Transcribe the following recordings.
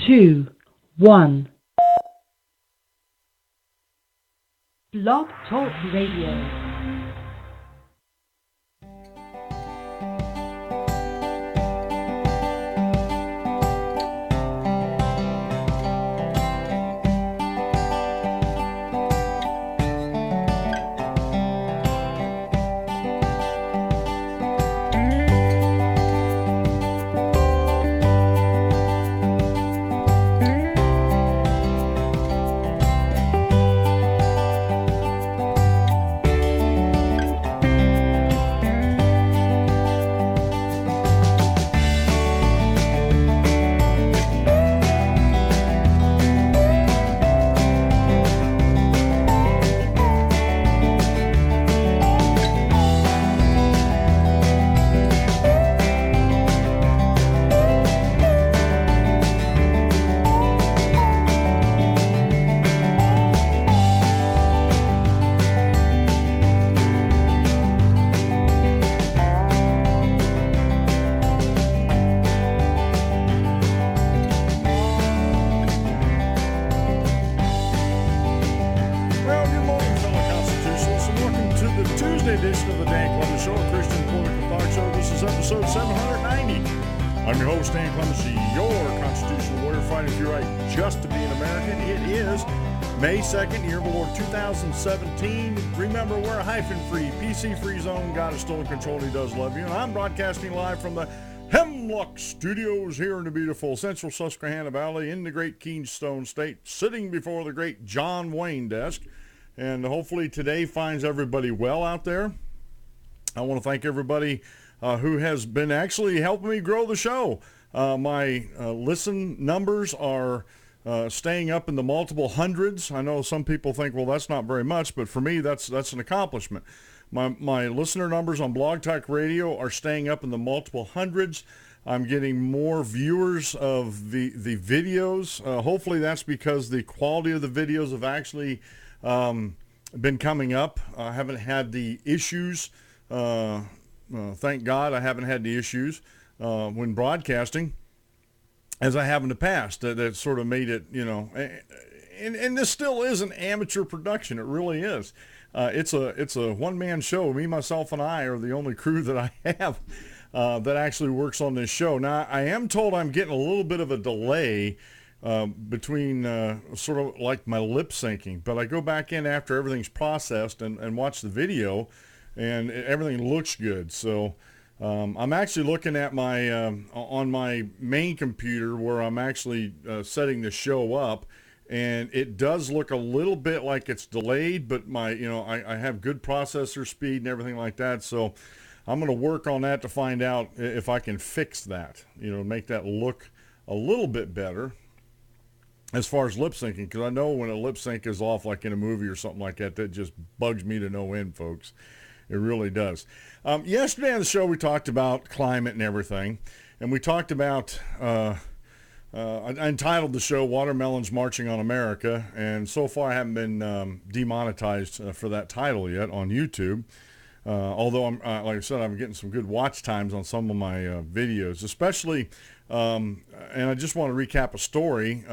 two, one. Blog Talk Radio. May 2nd, year of the Lord 2017. Remember, we're a hyphen-free, PC-free zone. God is still in control. He does love you. And I'm broadcasting live from the Hemlock Studios here in the beautiful central Susquehanna Valley in the great Keystone State, sitting before the great John Wayne desk. And hopefully today finds everybody well out there. I want to thank everybody who has been actually helping me grow the show. My listen numbers are staying up in the multiple hundreds. I know some people think, well, that's not very much, but for me, that's an accomplishment. My listener numbers on Blog Talk Radio are staying up in the multiple hundreds. I'm getting more viewers of the videos. Hopefully that's because the quality of the videos have actually been coming up. I haven't had the issues. Thank God I haven't had the issues when broadcasting as I have in the past. That sort of made it, and this still is an amateur production. It really is. It's a one-man show. Me, myself, and I are the only crew that I have that actually works on this show. Now, I am told I'm getting a little bit of a delay between sort of like my lip syncing, but I go back in after everything's processed and watch the video, and everything looks good. So I'm actually looking at my on my main computer where I'm actually setting the show up, and it does look a little bit like it's delayed, but I have good processor speed and everything like that. So I'm going to work on that to find out if I can fix that, make that look a little bit better as far as lip syncing, because I know when a lip sync is off, like in a movie or something like that, that just bugs me to no end, folks. It really does. Yesterday on the show, we talked about climate and everything, and we talked about, I entitled the show, Watermelons Marching on America, and so far I haven't been demonetized for that title yet on YouTube, although, like I said, I'm getting some good watch times on some of my videos, especially, and I just want to recap a story.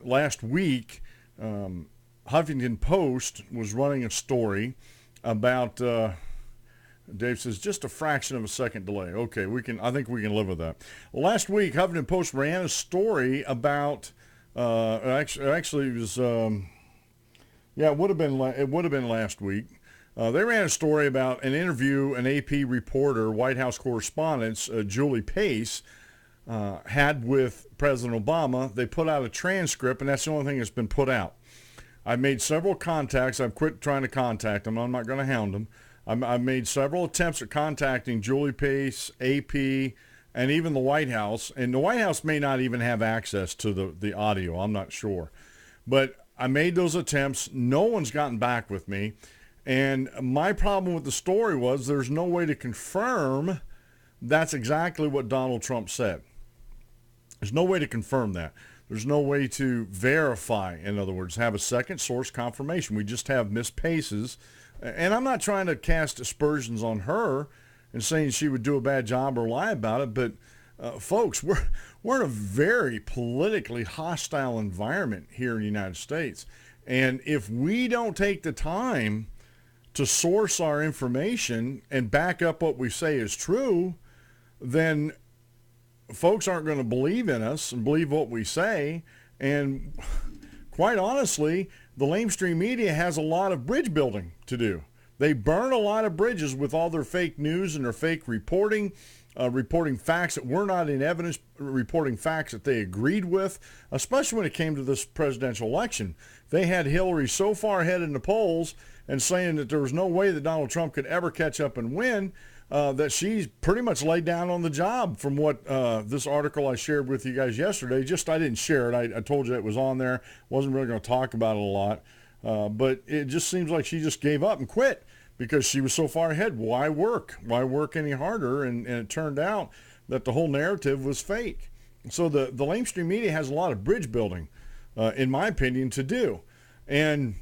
Last week, Huffington Post was running a story about, Dave says, just a fraction of a second delay. Okay, I think we can live with that. Well, last week, Huffington Post ran a story about, actually it was, it would have been last week. They ran a story about an interview an AP reporter, White House correspondent, Julie Pace, had with President Obama. They put out a transcript, and that's the only thing that's been put out. I've made several contacts. I've quit trying to contact them. I'm not going to hound them. I've made several attempts at contacting Julie Pace, AP, and even the White House. And the White House may not even have access to the audio. I'm not sure. But I made those attempts. No one's gotten back with me. And my problem with the story was there's no way to confirm that's exactly what Donald Trump said. There's no way to confirm that. There's no way to verify, in other words, have a second source confirmation. We just have Miss Pace's, and I'm not trying to cast aspersions on her and saying she would do a bad job or lie about it, but Folks, we're in a very politically hostile environment here in the United States. And if we don't take the time to source our information and back up what we say is true, then folks aren't going to believe in us and believe what we say. And quite honestly, the lamestream media has a lot of bridge building to do. They burn a lot of bridges with all their fake news and their fake reporting, reporting facts that were not in evidence, reporting facts that they agreed with, especially when it came to this presidential election. They had Hillary so far ahead in the polls and saying that there was no way that Donald Trump could ever catch up and win, that she's pretty much laid down on the job from what this article I shared with you guys yesterday. Just I didn't share it. I told you it was on there. Wasn't really going to talk about it a lot. But it just seems like she just gave up and quit because she was so far ahead. Why work? Why work any harder? And it turned out that the whole narrative was fake. So the lamestream media has a lot of bridge building, in my opinion, to do. And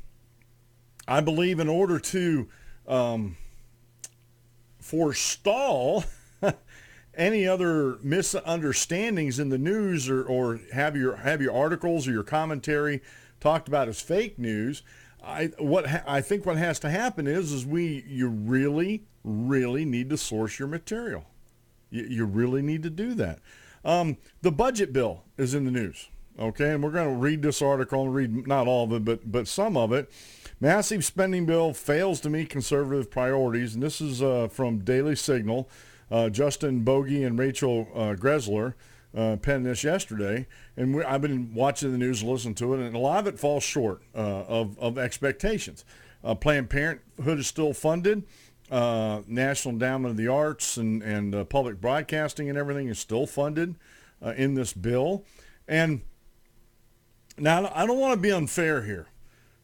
I believe in order to forestall any other misunderstandings in the news or have your articles or your commentary talked about as fake news, I think what has to happen is you really need to source your material. You really need to do that. The budget bill is in the news, okay, and we're going to read this article and read not all of it, but some of it. Massive spending bill fails to meet conservative priorities, and this is from Daily Signal. Justin Bogey and Rachel Gressler penned this yesterday, and I've been watching the news, listening to it, and a lot of it falls short of expectations. Planned Parenthood is still funded. National Endowment of the Arts and public broadcasting and everything is still funded in this bill. And now I don't want to be unfair here.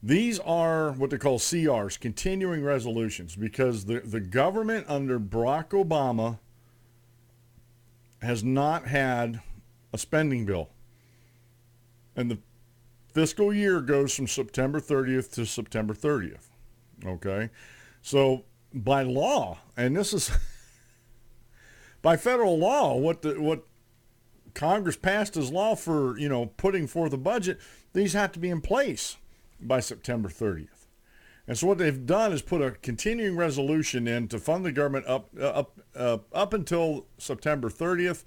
These are what they call CRs, continuing resolutions, because the government under Barack Obama has not had a spending bill. And the fiscal year goes from September 30th to September 30th. Okay? So by law, and this is by federal law, what Congress passed as law for, putting forth a budget, these have to be in place by September 30th. And so what they've done is put a continuing resolution in to fund the government up until September 30th,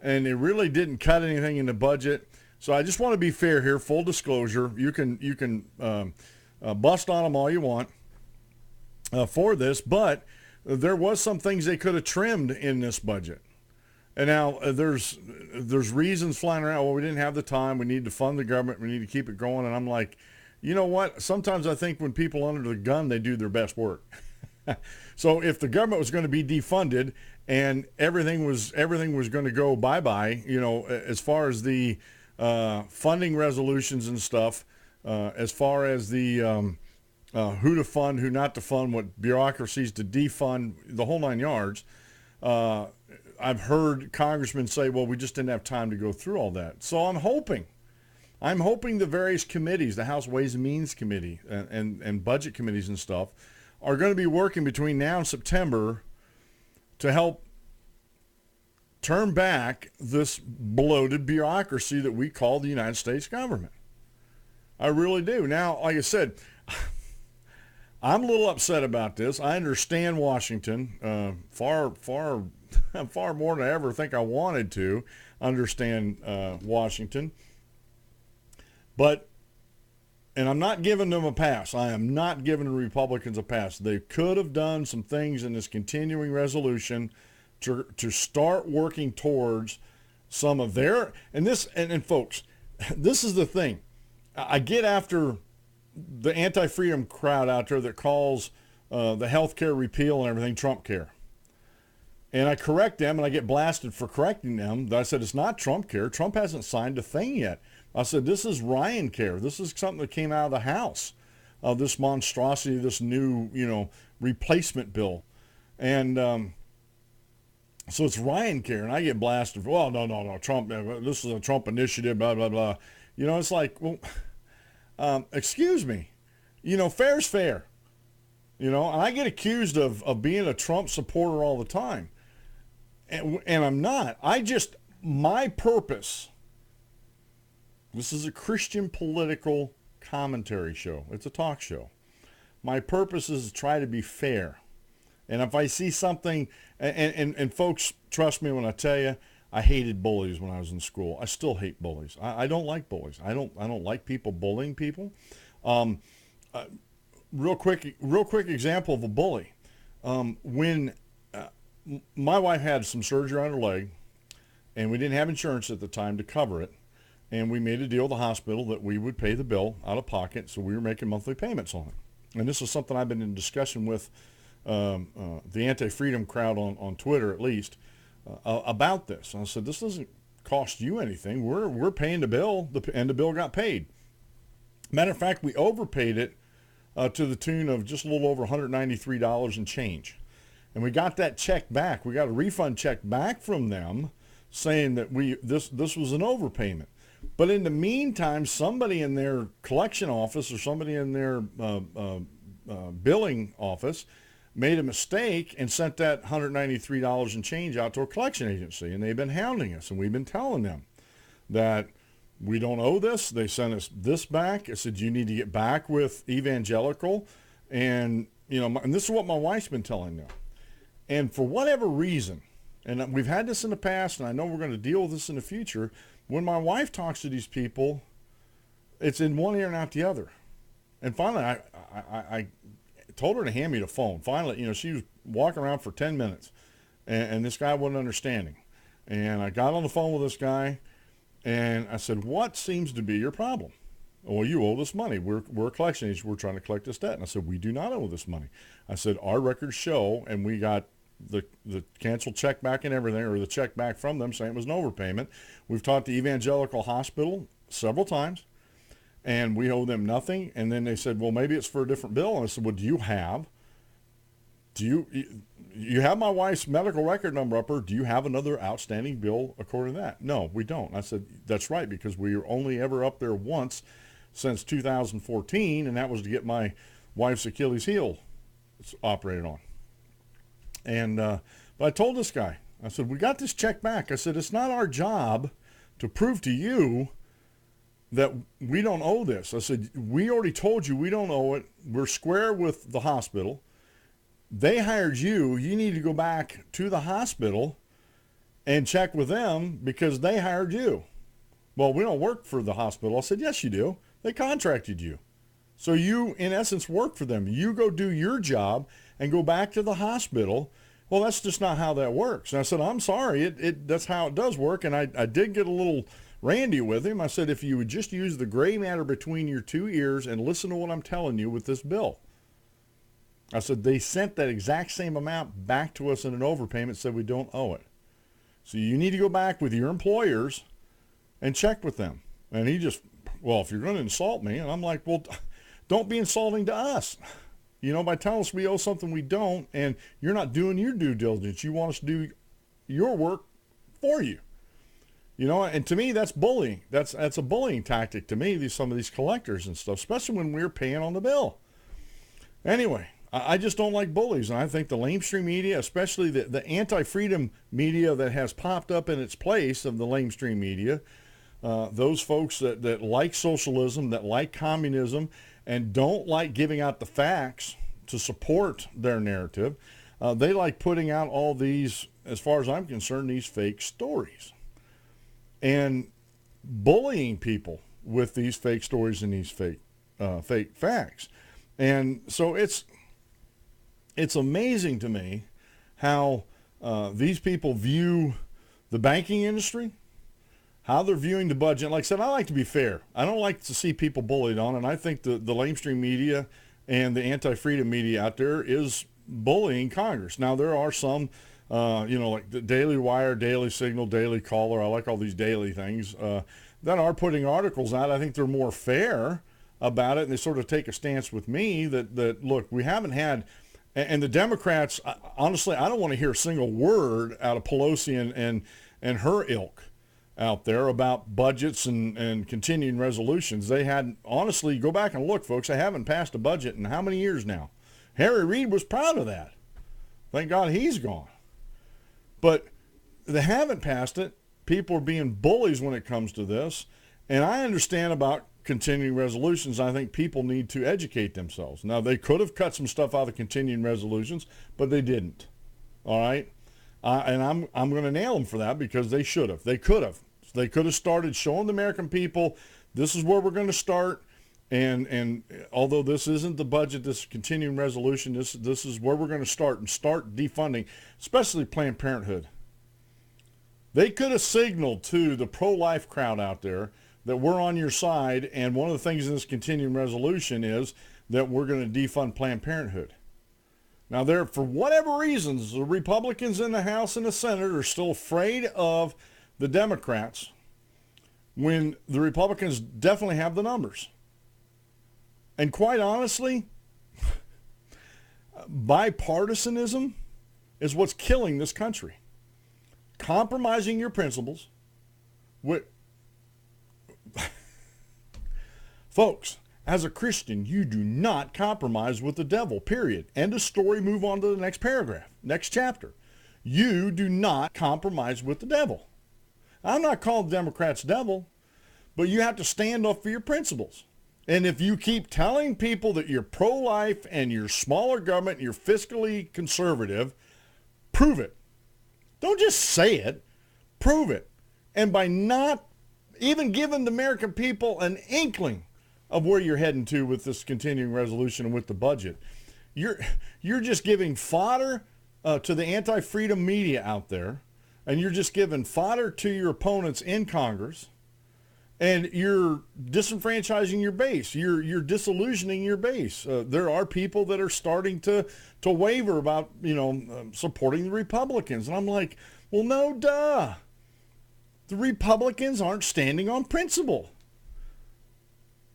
and they really didn't cut anything in the budget. So I just want to be fair here, full disclosure. You can bust on them all you want for this, but there was some things they could have trimmed in this budget. And now there's reasons flying around. Well, we didn't have the time. We need to fund the government. We need to keep it going. And I'm like, you know what? Sometimes I think when people under the gun, they do their best work. So if the government was going to be defunded and everything was going to go bye-bye, as far as the funding resolutions and stuff, as far as the who to fund, who not to fund, what bureaucracies to defund, the whole nine yards, I've heard congressmen say, well, we just didn't have time to go through all that. So I'm hoping the various committees, the House Ways and Means Committee and budget committees and stuff, are going to be working between now and September to help turn back this bloated bureaucracy that we call the United States government. I really do. Now, like I said, I'm a little upset about this. I understand Washington far more than I ever think I wanted to understand Washington. And I'm not giving them a pass. I am not giving the Republicans a pass. They could have done some things in this continuing resolution to start working towards some of their, and folks, this is the thing. I get after the anti-freedom crowd out there that calls the health care repeal and everything Trump care. And I correct them, and I get blasted for correcting them. I said, it's not Trump care. Trump hasn't signed a thing yet. I said, this is Ryan care. This is something that came out of the House, this monstrosity, this new, replacement bill. And so it's Ryan care. And I get blasted for, well, no, Trump, this is a Trump initiative, blah, blah, blah. It's like, well, excuse me. Fair's fair. And I get accused of being a Trump supporter all the time. And I'm not. My purpose, this is a Christian political commentary show. It's a talk show. My purpose is to try to be fair. And if I see something, and folks, trust me when I tell you, I hated bullies when I was in school. I still hate bullies. I don't like bullies. I don't like people bullying people. Real quick example of a bully. When my wife had some surgery on her leg, and we didn't have insurance at the time to cover it, and we made a deal with the hospital that we would pay the bill out of pocket, so we were making monthly payments on it. And this is something I've been in discussion with the anti-freedom crowd on Twitter, at least, about this. And I said, this doesn't cost you anything. We're paying the bill, and the bill got paid. Matter of fact, we overpaid it to the tune of just a little over $193 and change. And we got that check back. We got a refund check back from them saying that this was an overpayment. But in the meantime, somebody in their collection office or somebody in their billing office made a mistake and sent that $193 and change out to a collection agency. And they've been hounding us, and we've been telling them that we don't owe this. They sent us this back. I said, you need to get back with Evangelical. And, and this is what my wife's been telling them. And for whatever reason, and we've had this in the past, and I know we're going to deal with this in the future, when my wife talks to these people, it's in one ear and out the other. And finally, I told her to hand me the phone. Finally, she was walking around for 10 minutes, and this guy wasn't understanding. And I got on the phone with this guy, and I said, what seems to be your problem? Well, you owe this money. We're a collection agency. We're trying to collect this debt. And I said, we do not owe this money. I said, our records show, and we got the canceled check back and everything, or the check back from them saying it was an overpayment. We've talked to Evangelical Hospital several times, and we owe them nothing. And then they said, well, maybe it's for a different bill. And I said, well, do you have my wife's medical record number up, or do you have another outstanding bill according to that? No, we don't. I said, that's right, because we were only ever up there once since 2014, and that was to get my wife's Achilles heel operated on. And but I told this guy, I said, we got this check back. I said, it's not our job to prove to you that we don't owe this. I said, we already told you we don't owe it. We're square with the hospital. They hired you. You need to go back to the hospital and check with them because they hired you. Well, we don't work for the hospital. I said, yes, you do. They contracted you. So you, in essence, work for them. You go do your job and go back to the hospital. Well, that's just not how that works. And I said, I'm sorry. That's how it does work. And I did get a little randy with him. I said, if you would just use the gray matter between your two ears and listen to what I'm telling you with this bill. I said, they sent that exact same amount back to us in an overpayment, said we don't owe it. So you need to go back with your employers and check with them. And he just, well, if you're going to insult me, and I'm like, well, don't be insulting to us. By telling us we owe something we don't, and you're not doing your due diligence. You want us to do your work for you. And to me, that's bullying. That's a bullying tactic to me, some of these collectors and stuff, especially when we're paying on the bill. Anyway, I just don't like bullies, and I think the lamestream media, especially the anti-freedom media that has popped up in its place of the lamestream media, those folks that like socialism, that like communism, and don't like giving out the facts to support their narrative, they like putting out all these, as far as I'm concerned, these fake stories. And bullying people with these fake stories and these fake facts. And so it's amazing to me how these people view the banking industry, how they're viewing the budget. Like I said, I like to be fair. I don't like to see people bullied on, and I think the lamestream media and the anti-freedom media out there is bullying Congress. Now, there are some, like the Daily Wire, Daily Signal, Daily Caller, I like all these daily things, that are putting articles out. I think they're more fair about it, and they sort of take a stance with me that look, we haven't had, and the Democrats, honestly, I don't want to hear a single word out of Pelosi and her ilk out there about budgets and continuing resolutions. They had, honestly, go back and look, folks, they haven't passed a budget in how many years now? Harry Reid was proud of that. Thank God he's gone. But they haven't passed it. people are being bullies when it comes to this. And I understand about continuing resolutions. I think people need to educate themselves. Now, they could have cut some stuff out of continuing resolutions, but they didn't. All right? And I'm going to nail them for that because they should have. They could have. They could have started showing the American people, this is where we're going to start. And although this isn't the budget, this continuing resolution, this is where we're going to start and start defunding, especially Planned Parenthood. They could have signaled to the pro-life crowd out there that we're on your side, and one of the things in this continuing resolution is that we're going to defund Planned Parenthood. Now, for whatever reasons, the Republicans in the House and the Senate are still afraid of the Democrats when the Republicans definitely have the numbers. And quite honestly, bipartisanism is what's killing this country. Compromising your principles. Folks, as a Christian, you do not compromise with the devil, period. End of story, move on to the next paragraph, next chapter. You do not compromise with the devil. I'm not calling Democrats devil, but you have to stand up for your principles. And if you keep telling people that you're pro-life and you're smaller government and you're fiscally conservative, prove it. Don't just say it, prove it. And by not even giving the American people an inkling of where you're heading to with this continuing resolution and with the budget, you're just giving fodder to the anti-freedom media out there, and you're just giving fodder to your opponents in Congress. And you're disenfranchising your base. You're disillusioning your base. There are people that are starting to waver about, supporting the Republicans. And I'm like, well, no, duh. The Republicans aren't standing on principle.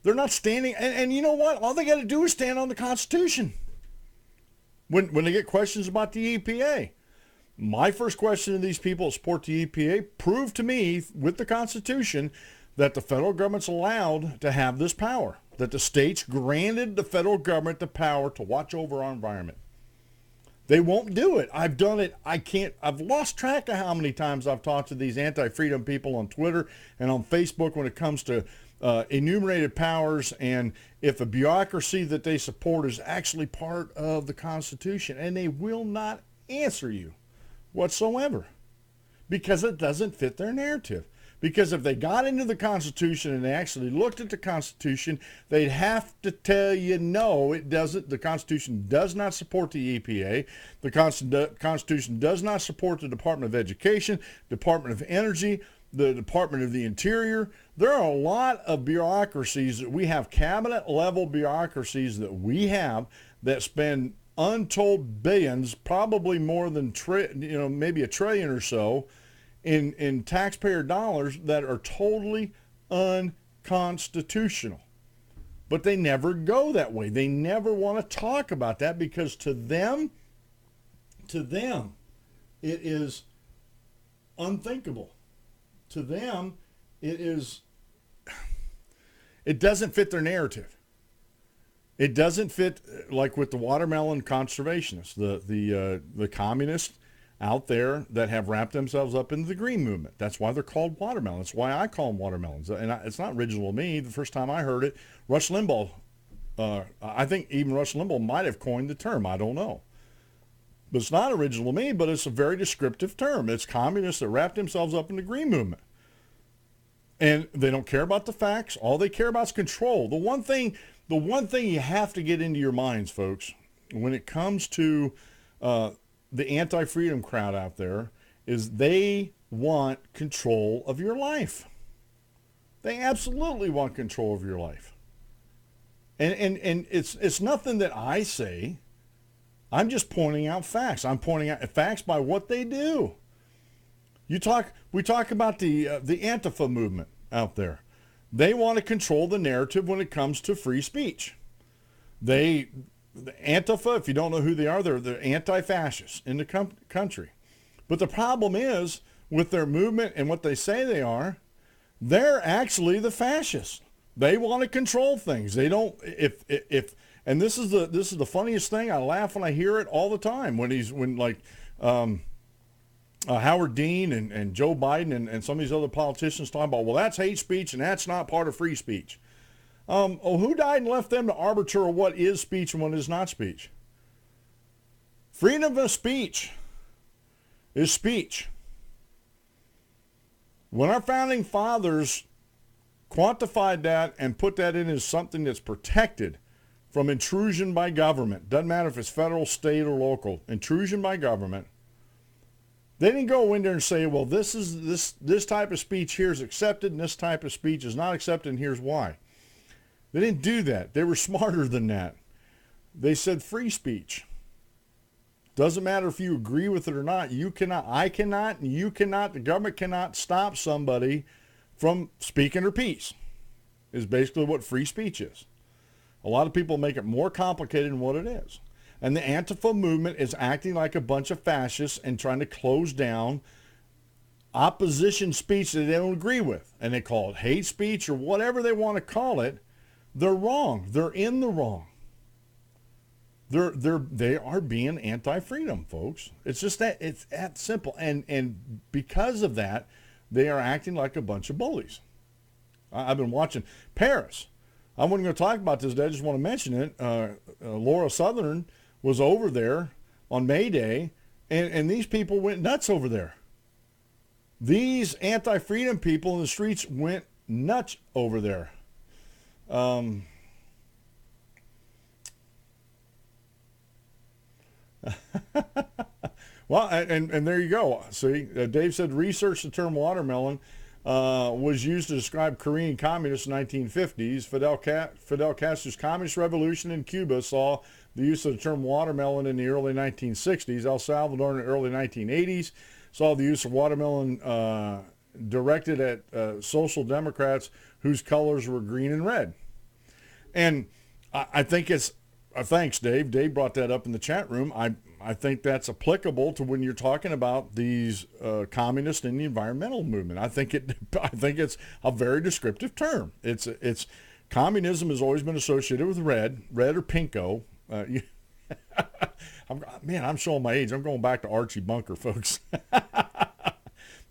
They're not standing. And you know what? All they got to do is stand on the Constitution. When they get questions about the EPA. My first question to these people that support the EPA, prove to me with the Constitution that the federal government's allowed to have this power, that the states granted the federal government the power to watch over our environment. They won't do it. I've done it. I've lost track of how many times I've talked to these anti-freedom people on Twitter and on Facebook when it comes to enumerated powers and if a bureaucracy that they support is actually part of the Constitution, and they will not answer you whatsoever because it doesn't fit their narrative. Because if they got into the Constitution and they actually looked at the Constitution, they'd have to tell you, no, it doesn't. The Constitution does not support the EPA. The Constitution does not support the Department of Education, Department of Energy, the Department of the Interior. There are a lot of bureaucracies that we have, cabinet-level bureaucracies that we have that spend untold billions, probably more than maybe $1 trillion or so, in taxpayer dollars that are totally unconstitutional. But they never go that way. They never want to talk about that because to them, it is unthinkable. To them, it doesn't fit their narrative. It doesn't fit, like with the watermelon conservationists, the communists out there that have wrapped themselves up in the green movement. That's why they're called watermelons. That's why I call them watermelons. And it's not original to me. The first time I heard it, Rush Limbaugh, I think even Rush Limbaugh might have coined the term. I don't know. But it's not original to me, but it's a very descriptive term. It's communists that wrapped themselves up in the green movement. And they don't care about the facts. All they care about is control. The one thing you have to get into your minds, folks, when it comes to the anti-freedom crowd out there, is they want control of your life. They absolutely want control of your life. And it's nothing that I say. I'm just pointing out facts. I'm pointing out facts by what they do. We talk about the Antifa movement out there. They want to control the narrative when it comes to free speech. The Antifa, if you don't know who they are, they're anti-fascists in the country. But the problem is with their movement and what they say they are, they're actually the fascists. They want to control things. They don't. And this is the funniest thing. I laugh when I hear it all the time. Howard Dean and Joe Biden and some of these other politicians talking about, well, that's hate speech and that's not part of free speech. Who died and left them to arbiter what is speech and what is not speech? Freedom of speech is speech. When our founding fathers quantified that and put that in as something that's protected from intrusion by government, doesn't matter if it's federal, state, or local, intrusion by government, they didn't go in there and say, well, this type of speech here is accepted and this type of speech is not accepted and here's why. They didn't do that. They were smarter than that. They said free speech. Doesn't matter if you agree with it or not. You cannot, I cannot, and you cannot, the government cannot stop somebody from speaking their piece, is basically what free speech is. A lot of people make it more complicated than what it is. And the Antifa movement is acting like a bunch of fascists and trying to close down opposition speech that they don't agree with. And they call it hate speech or whatever they want to call it. They're wrong. They're in the wrong. They are being anti-freedom, folks. It's just that, it's that simple. And because of that, they are acting like a bunch of bullies. I've been watching Paris. I wasn't going to talk about this today. I just want to mention it. Laura Southern was over there on May Day, and these people went nuts over there. These anti-freedom people in the streets went nuts over there. Well, and there you go. See, Dave said research the term watermelon was used to describe Korean communists in the 1950s. Fidel Castro's communist revolution in Cuba saw the use of the term watermelon in the early 1960s. El Salvador in the early 1980s saw the use of watermelon directed at social democrats whose colors were green and red. And I think it's, thanks, Dave. Dave brought that up in the chat room. I think that's applicable to when you're talking about these communists in the environmental movement. I think it's a very descriptive term. It's communism has always been associated with red or pinko. I'm showing my age. I'm going back to Archie Bunker, folks.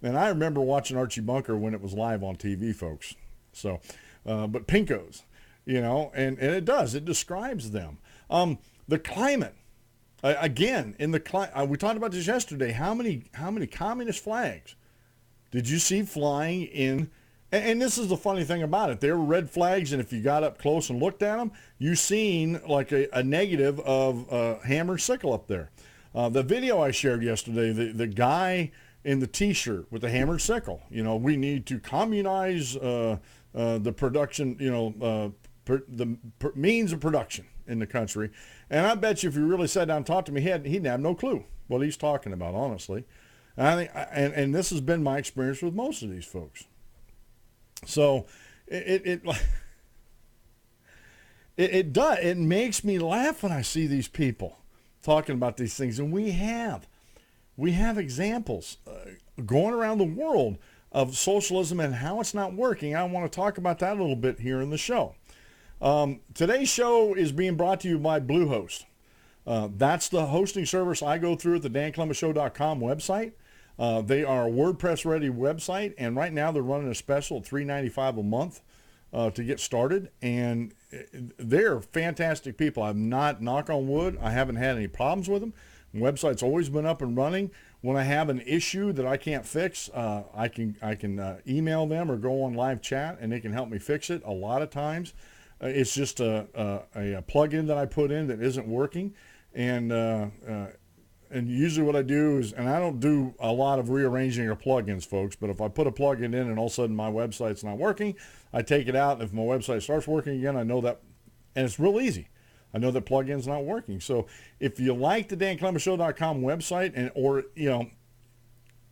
And I remember watching Archie Bunker when it was live on TV, folks. So, but pinkos, and it does. It describes them. The climate. Again, in the we talked about this yesterday. How many communist flags did you see flying in? And this is the funny thing about it. They were red flags, and if you got up close and looked at them, you seen like a negative of hammer and sickle up there. The video I shared yesterday, the guy in the T-shirt with the hammer and sickle. We need to communize the production. The means of production in the country. And I bet you if you really sat down and talked to me, he'd have no clue what he's talking about, honestly. And I think, and this has been my experience with most of these folks. So it does. It makes me laugh when I see these people talking about these things. And we have examples going around the world of socialism and how it's not working. I want to talk about that a little bit here in the show. Today's show is being brought to you by Bluehost. That's the hosting service I go through at the danclemenshow.com website. They are a WordPress-ready website, and right now they're running a special at $3.95 a month to get started. And they're fantastic people. I'm not, knock on wood, I haven't had any problems with them. The website's always been up and running. When I have an issue that I can't fix, I can email them or go on live chat, and they can help me fix it. A lot of times, it's just a plug-in that I put in that isn't working, and usually what I do is, and I don't do a lot of rearranging of plugins, folks, but if I put a plugin in and all of a sudden my website's not working, I take it out. If my website starts working again, I know that, and it's real easy. I know that plugin's not working. So if you like the danclemenshow.com website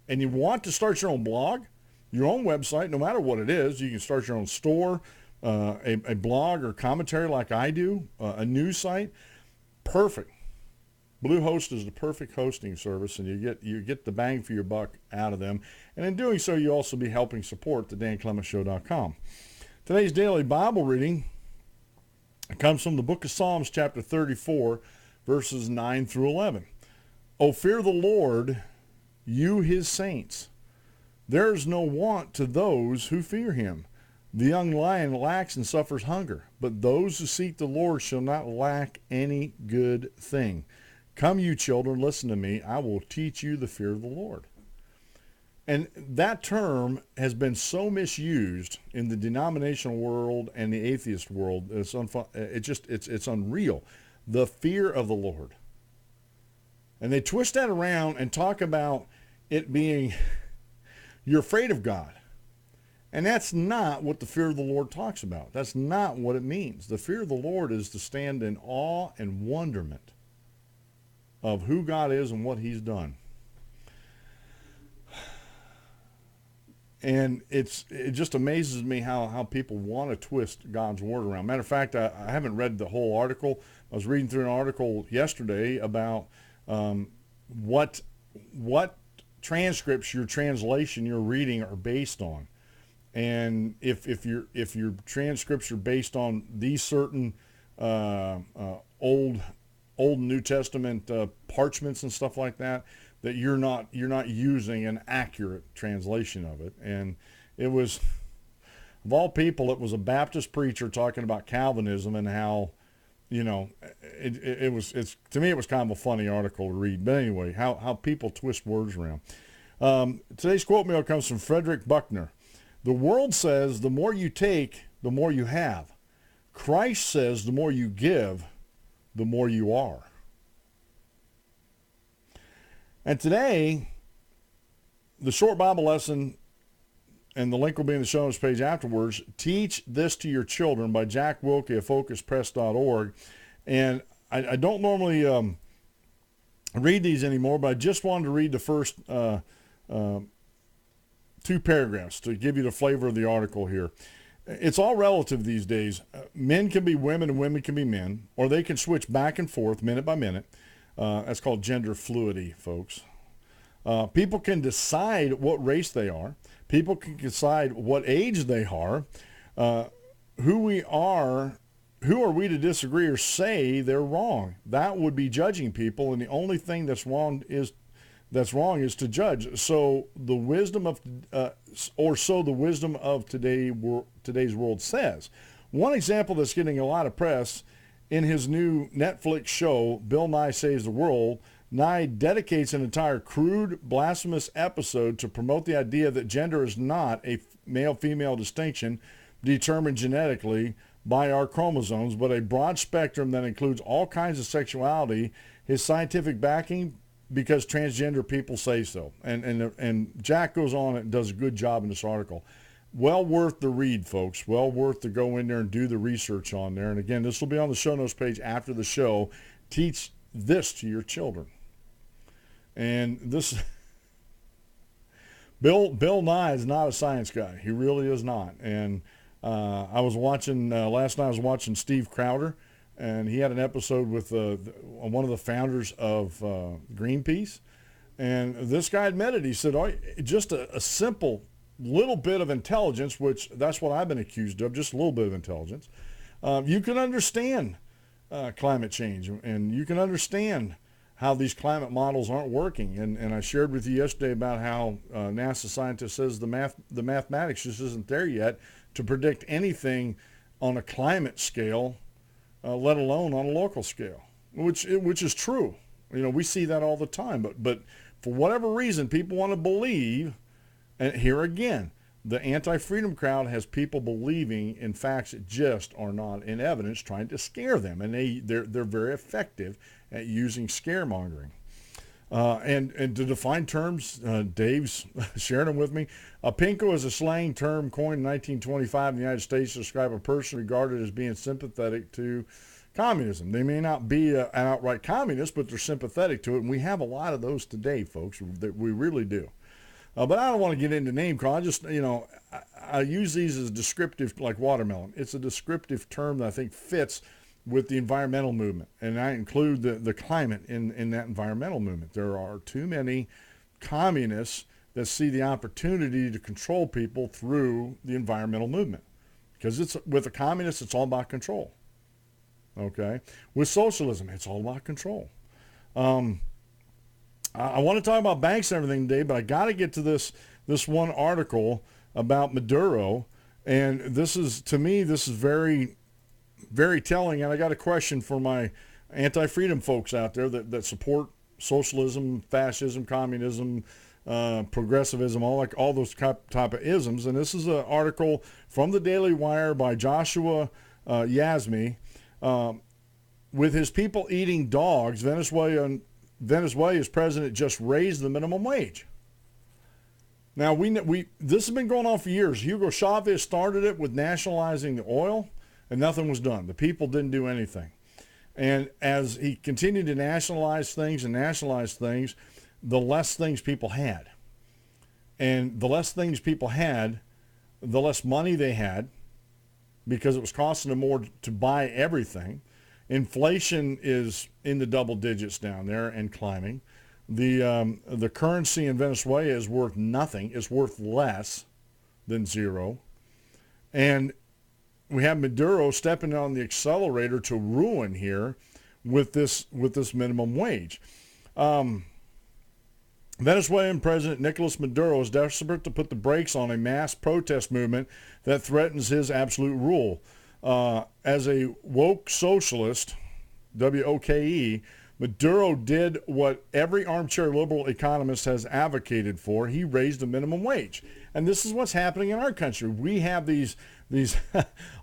and you want to start your own blog, your own website, no matter what it is, you can start your own store, a blog or commentary like I do, a news site. Perfect. Bluehost is the perfect hosting service, and you get the bang for your buck out of them. And in doing so, you also be helping support the danclemenshow.com. Today's daily Bible reading comes from the book of Psalms, chapter 34, verses 9 through 11. Oh, fear the Lord, you his saints. There is no want to those who fear him. The young lion lacks and suffers hunger, but those who seek the Lord shall not lack any good thing. Come, you children, listen to me. I will teach you the fear of the Lord. And that term has been so misused in the denominational world and the atheist world. It's unreal. The fear of the Lord. And they twist that around and talk about it being you're afraid of God. And that's not what the fear of the Lord talks about. That's not what it means. The fear of the Lord is to stand in awe and wonderment of who God is and what he's done. And it just amazes me how people want to twist God's word around. Matter of fact, I haven't read the whole article. I was reading through an article yesterday about what transcripts your translation you're reading are based on. And if your transcripts are based on these certain Old and New Testament parchments and stuff like that, that you're not using an accurate translation of it. And it was, of all people, it was a Baptist preacher talking about Calvinism and how, to me it was kind of a funny article to read. But anyway, how people twist words around. Today's quote mail comes from Frederick Buckner. The world says the more you take, the more you have. Christ says the more you give, the more you are. And today, the short Bible lesson, and the link will be in the show notes page afterwards, Teach This to Your Children by Jack Wilkie of FocusPress.org. And I don't normally read these anymore, but I just wanted to read the first two paragraphs to give you the flavor of the article here. It's all relative these days. Men can be women and women can be men, or they can switch back and forth minute by minute. That's called gender fluidity, folks. People can decide what race they are. People can decide what age they are. Who are we to disagree or say they're wrong? That would be judging people, and the only thing that's wrong is to judge. So the wisdom of today's world says. One example that's getting a lot of press in his new Netflix show, Bill Nye Saves the World. Nye dedicates an entire crude, blasphemous episode to promote the idea that gender is not a male-female distinction determined genetically by our chromosomes, but a broad spectrum that includes all kinds of sexuality. His scientific backing, because transgender people say so. And Jack goes on and does a good job in this article. Well worth the read, folks. Well worth to go in there and do the research on there. And again, this will be on the show notes page after the show. Teach this to your children. And this, Bill Nye is not a science guy. He really is not. And I was watching, last night I was watching Steve Crowder, and he had an episode with one of the founders of Greenpeace. And this guy admitted, he said, just a simple little bit of intelligence, which that's what I've been accused of, just a little bit of intelligence. You can understand climate change, and you can understand how these climate models aren't working. And I shared with you yesterday about how NASA scientist says the mathematics just isn't there yet to predict anything on a climate scale, let alone on a local scale, which is true. We see that all the time. But for whatever reason, people want to believe. And here again, the anti-freedom crowd has people believing in facts that just are not in evidence, trying to scare them. And they're very effective at using scaremongering. And to define terms, Dave's sharing them with me. A pinko is a slang term coined in 1925 in the United States to describe a person regarded as being sympathetic to communism. They may not be an outright communist, but they're sympathetic to it. And we have a lot of those today, folks. That we really do. But I don't want to get into name call. I just, I use these as descriptive, like watermelon. It's a descriptive term that I think fits with the environmental movement. And I include the climate in that environmental movement. There are too many communists that see the opportunity to control people through the environmental movement. Because with a communist, it's all about control. Okay? With socialism, it's all about control. I want to talk about banks and everything today, but I got to get to this one article about Maduro, and this is, to me, this is very, very telling. And I got a question for my anti-freedom folks out there that support socialism, fascism, communism, progressivism, all those type of isms. And this is an article from the Daily Wire by Joshua Yasmi. With his people eating dogs, Venezuela's president just raised the minimum wage. Now, this has been going on for years. Hugo Chavez started it with nationalizing the oil, and nothing was done. The people didn't do anything. And as he continued to nationalize things, the less things people had. And the less things people had, the less money they had, because it was costing them more to buy everything. Inflation is in the double digits down there and climbing. The currency in Venezuela is worth nothing. It's worth less than zero. And we have Maduro stepping on the accelerator to ruin here with this minimum wage. Venezuelan President Nicolas Maduro is desperate to put the brakes on a mass protest movement that threatens his absolute rule. As a woke socialist, WOKE, Maduro did what every armchair liberal economist has advocated for. He raised the minimum wage. And this is what's happening in our country. We have these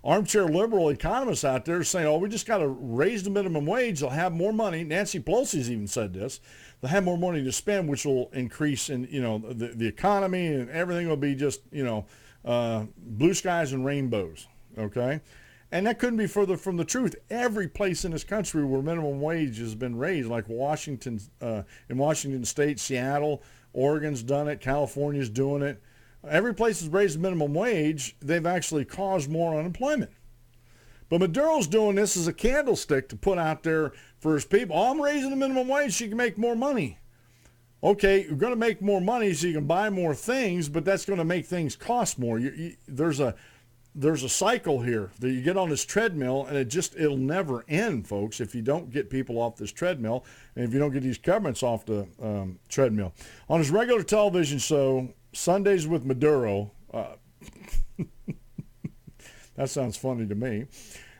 armchair liberal economists out there saying, oh, we just got to raise the minimum wage. They'll have more money. Nancy Pelosi's even said this. They'll have more money to spend, which will increase in, the economy, and everything will be just, blue skies and rainbows. Okay? And that couldn't be further from the truth. Every place in this country where minimum wage has been raised, like Washington, in Washington State, Seattle, Oregon's done it, California's doing it. Every place has raised the minimum wage. They've actually caused more unemployment. But Maduro's doing this as a candlestick to put out there for his people. Oh, I'm raising the minimum wage so you can make more money. Okay, you're going to make more money so you can buy more things, but that's going to make things cost more. There's a cycle here that you get on this treadmill, and it'll never end, folks, if you don't get people off this treadmill and if you don't get these governments off the treadmill. On his regular television show, Sundays with Maduro, that sounds funny to me,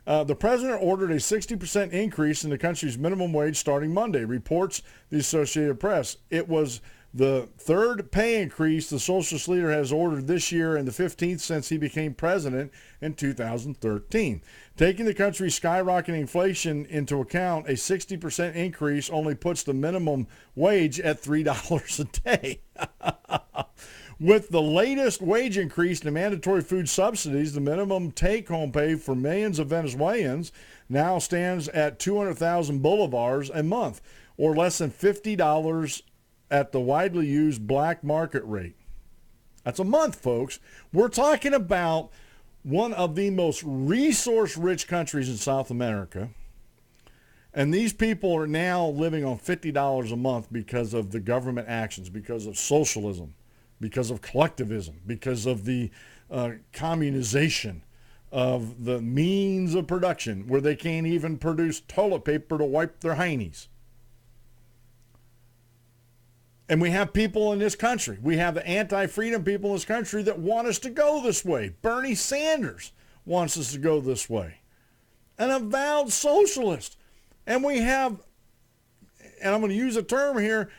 the president ordered a 60% increase in the country's minimum wage starting Monday, reports the Associated Press. It was the third pay increase the socialist leader has ordered this year and the 15th since he became president in 2013. Taking the country's skyrocketing inflation into account, a 60% increase only puts the minimum wage at $3 a day. With the latest wage increase in mandatory food subsidies, the minimum take-home pay for millions of Venezuelans now stands at 200,000 bolivars a month, or less than $50 at the widely used black market rate. That's a month, folks. We're talking about one of the most resource-rich countries in South America, and these people are now living on $50 a month because of the government actions, because of socialism, because of collectivism, because of the communization of the means of production, where they can't even produce toilet paper to wipe their heinies. And we have people in this country. We have the anti-freedom people in this country that want us to go this way. Bernie Sanders wants us to go this way. An avowed socialist. And we have, and I'm going to use a term here,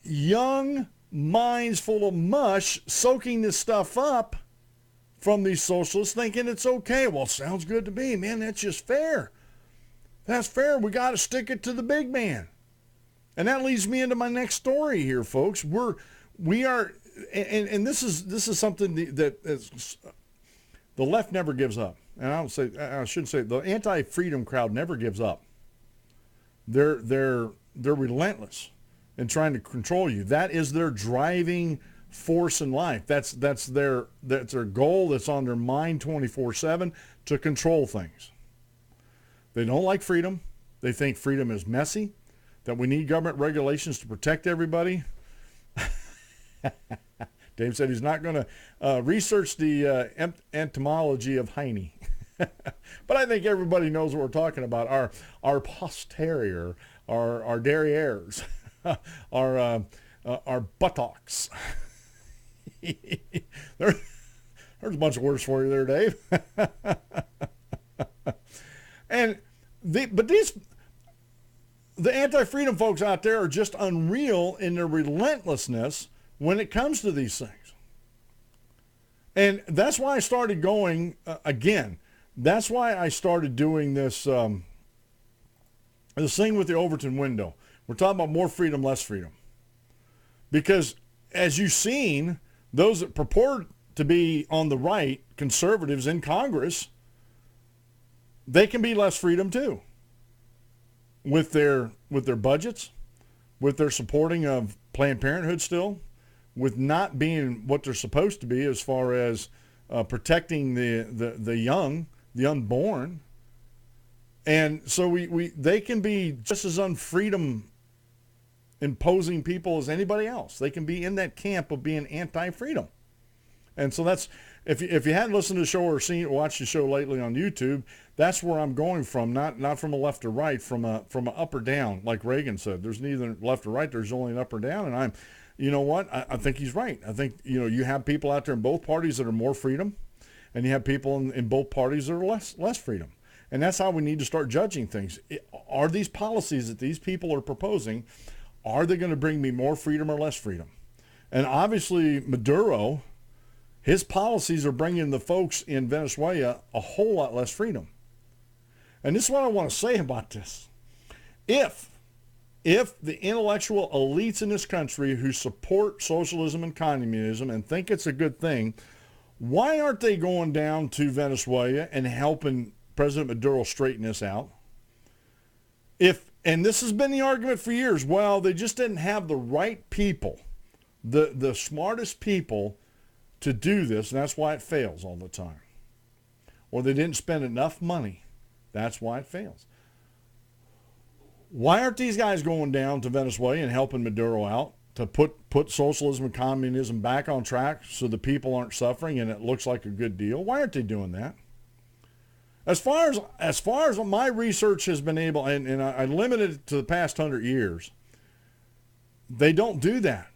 young minds full of mush soaking this stuff up from these socialists thinking it's okay. Well, sounds good to me, man. That's just fair. That's fair. We got to stick it to the big man. And that leads me into my next story here, folks. We are, and this is something that the left never gives up. And I shouldn't say the anti-freedom crowd never gives up. They're relentless in trying to control you. That is their driving force in life. That's their goal. That's on their mind 24/7, to control things. They don't like freedom. They think freedom is messy, that we need government regulations to protect everybody. Dave said he's not going to research the etymology of heine. But I think everybody knows what we're talking about. Our posterior, our derrieres. our buttocks. There's a bunch of words for you there, Dave. And the anti-freedom folks out there are just unreal in their relentlessness when it comes to these things. And that's why I started going again. That's why I started doing this this thing with the Overton window. We're talking about more freedom, less freedom. Because as you've seen, those that purport to be on the right, conservatives in Congress, they can be less freedom too. With their budgets, with their supporting of Planned Parenthood still, with not being what they're supposed to be as far as protecting the young, the unborn. And so they can be just as unfreedom imposing people as anybody else. They can be in that camp of being anti-freedom. And so that's, if you hadn't listened to the show or watched the show lately on YouTube, that's where I'm going from, not from a left or right, from a up or down, like Reagan said. There's neither left or right, there's only an up or down, and you know what? I think he's right. I think, you have people out there in both parties that are more freedom, and you have people in both parties that are less freedom. And that's how we need to start judging things. Are these policies that these people are proposing, are they going to bring me more freedom or less freedom? And obviously Maduro, his policies are bringing the folks in Venezuela a whole lot less freedom. And this is what I want to say about this. If the intellectual elites in this country who support socialism and communism and think it's a good thing, why aren't they going down to Venezuela and helping President Maduro straighten this out? And this has been the argument for years, well, they just didn't have the right people, the smartest people to do this, and that's why it fails all the time. Or they didn't spend enough money. That's why it fails. Why aren't these guys going down to Venezuela and helping Maduro out to put socialism and communism back on track so the people aren't suffering and it looks like a good deal? Why aren't they doing that? As far as my research has been able, and I limited it to the past 100 years, they don't do that.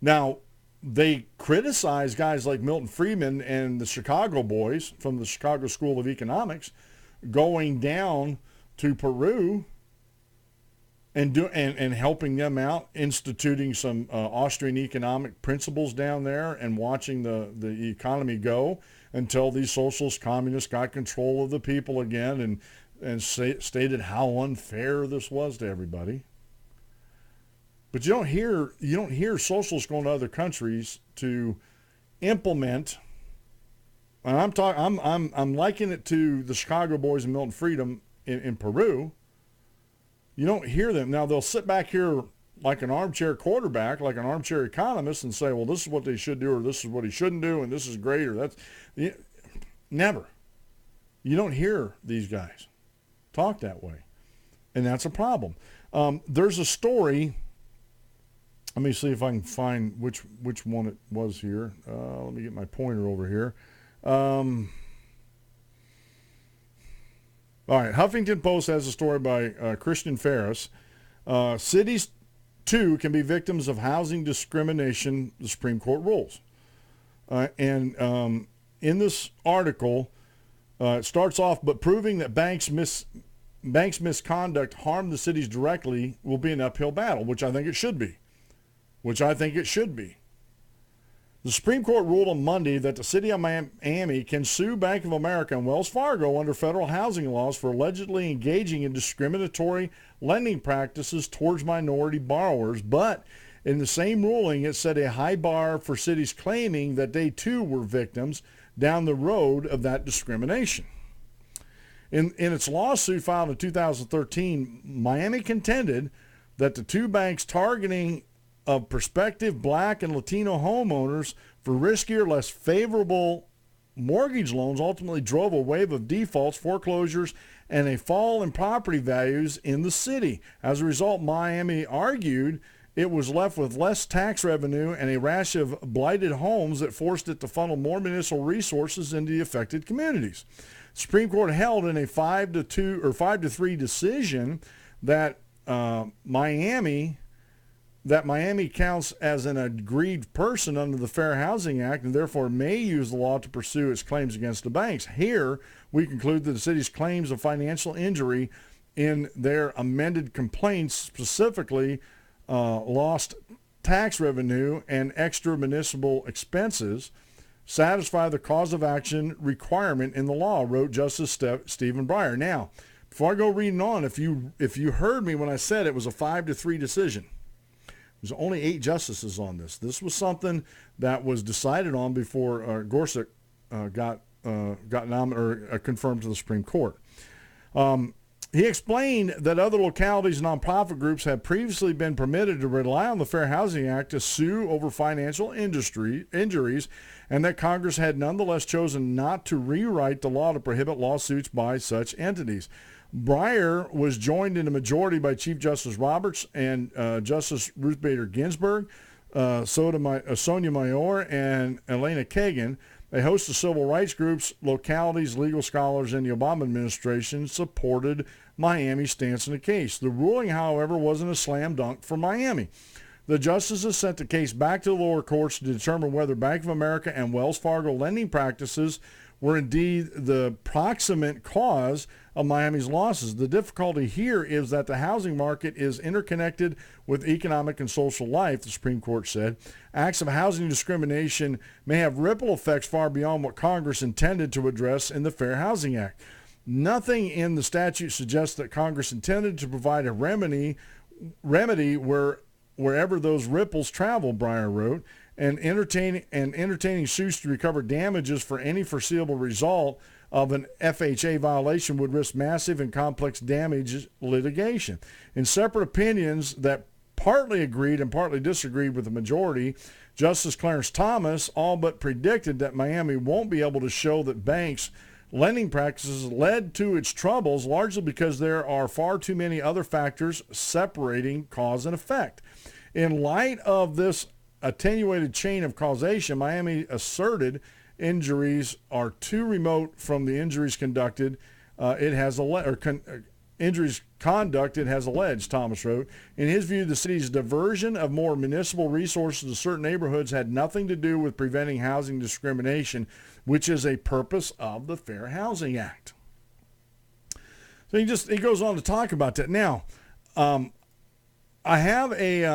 Now, they criticize guys like Milton Friedman and the Chicago boys from the Chicago School of Economics going down to Peru and helping them out, instituting some Austrian economic principles down there and watching the economy go until these socialist communists got control of the people again and stated how unfair this was to everybody. But you don't hear socialists going to other countries to implement. And I'm likening it to the Chicago boys and Milton Friedman in Peru. You don't hear them. Now they'll sit back here like an armchair quarterback, like an armchair economist, and say, well, this is what they should do, or this is what he shouldn't do, and this is great, or that's never. You don't hear these guys talk that way, and that's a problem. There's a story. Let me see if I can find which one it was here. Let me get my pointer over here. All right, Huffington Post has a story by Christian Ferris. Cities, too, can be victims of housing discrimination, the Supreme Court rules. And in this article, it starts off, but proving that banks' misconduct harmed the cities directly will be an uphill battle, which I think it should be. The Supreme Court ruled on Monday that the city of Miami can sue Bank of America and Wells Fargo under federal housing laws for allegedly engaging in discriminatory lending practices towards minority borrowers. But in the same ruling, it set a high bar for cities claiming that they too were victims down the road of that discrimination. In its lawsuit filed in 2013, Miami contended that the two banks targeting of prospective Black and Latino homeowners for riskier, less favorable mortgage loans ultimately drove a wave of defaults, foreclosures, and a fall in property values in the city. As a result, Miami argued it was left with less tax revenue and a rash of blighted homes that forced it to funnel more municipal resources into the affected communities. The Supreme Court held in a 5-3 decision that Miami that Miami counts as an aggrieved person under the Fair Housing Act and therefore may use the law to pursue its claims against the banks. Here, we conclude that the city's claims of financial injury in their amended complaints, specifically lost tax revenue and extra municipal expenses, satisfy the cause of action requirement in the law, wrote Justice Stephen Breyer. Now, before I go reading on, if you heard me when I said it was a 5-3 decision, there's only 8 justices on this. This was something that was decided on before Gorsuch got confirmed to the Supreme Court. He explained that other localities and nonprofit groups had previously been permitted to rely on the Fair Housing Act to sue over financial injuries, and that Congress had nonetheless chosen not to rewrite the law to prohibit lawsuits by such entities. Breyer was joined in the majority by Chief Justice Roberts and Justice Ruth Bader Ginsburg, Sotomayor, and Elena Kagan. A host of civil rights groups, localities, legal scholars, and the Obama administration supported Miami's stance in the case. The ruling, however, wasn't a slam dunk for Miami. The justices sent the case back to the lower courts to determine whether Bank of America and Wells Fargo lending practices were indeed the proximate cause of Miami's losses. The difficulty here is that the housing market is interconnected with economic and social life, the Supreme Court said. Acts of housing discrimination may have ripple effects far beyond what Congress intended to address in the Fair Housing Act. Nothing in the statute suggests that Congress intended to provide a remedy wherever those ripples travel, Breyer wrote, and entertaining suits to recover damages for any foreseeable result of an FHA violation would risk massive and complex damage litigation. In separate opinions that partly agreed and partly disagreed with the majority, Justice Clarence Thomas all but predicted that Miami won't be able to show that banks' lending practices led to its troubles, largely because there are far too many other factors separating cause and effect. In light of this attenuated chain of causation, Miami asserted injuries are too remote from the injuries conducted. Injuries conduct it has alleged, Thomas wrote. In his view, the city's diversion of more municipal resources to certain neighborhoods had nothing to do with preventing housing discrimination, which is a purpose of the Fair Housing Act. So he goes on to talk about that. Now, I have a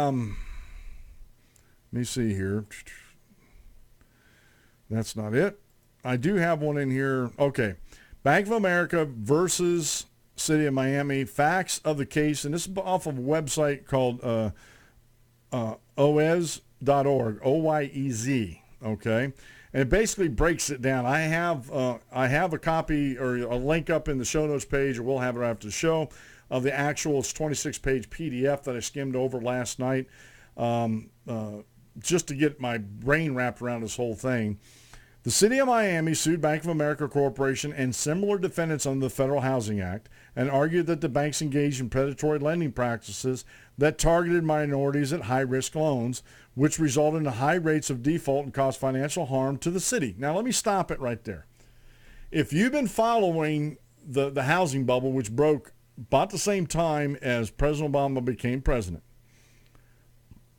let me see here. That's not it. I do have one in here. Okay. Bank of America versus City of Miami, facts of the case. And this is off of a website called OYEZ.org, O-Y-E-Z. Okay. And it basically breaks it down. I have a copy or a link up in the show notes page, or we'll have it after the show, of the actual 26-page PDF that I skimmed over last night just to get my brain wrapped around this whole thing. The City of Miami sued Bank of America Corporation and similar defendants under the Federal Housing Act and argued that the banks engaged in predatory lending practices that targeted minorities at high-risk loans, which resulted in high rates of default and caused financial harm to the city. Now, let me stop it right there. If you've been following the housing bubble, which broke about the same time as President Obama became president,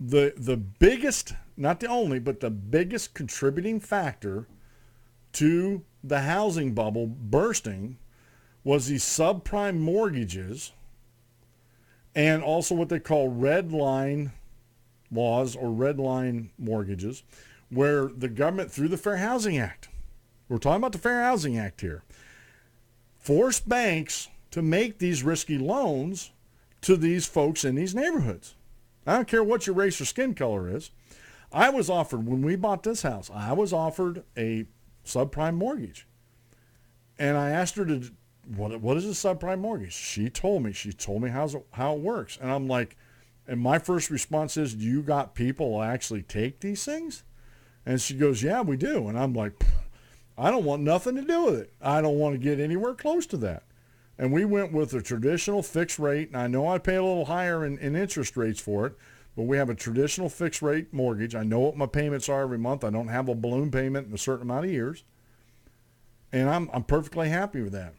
the biggest, not the only, but the biggest contributing factor to the housing bubble bursting was the subprime mortgages and also what they call redline laws or redline mortgages, where the government, through the Fair Housing Act, we're talking about the Fair Housing Act here, forced banks to make these risky loans to these folks in these neighborhoods. I don't care what your race or skin color is. I was offered, when we bought this house, I was offered a subprime mortgage. And I asked her what is a subprime mortgage? She told me how it works. And I'm like, and my first response is, do you got people who actually take these things? And she goes, yeah, we do. And I'm like, I don't want nothing to do with it. I don't want to get anywhere close to that. And we went with a traditional fixed rate. And I know I pay a little higher in interest rates for it, but we have a traditional fixed rate mortgage. I know what my payments are every month. I don't have a balloon payment in a certain amount of years. And I'm perfectly happy with that.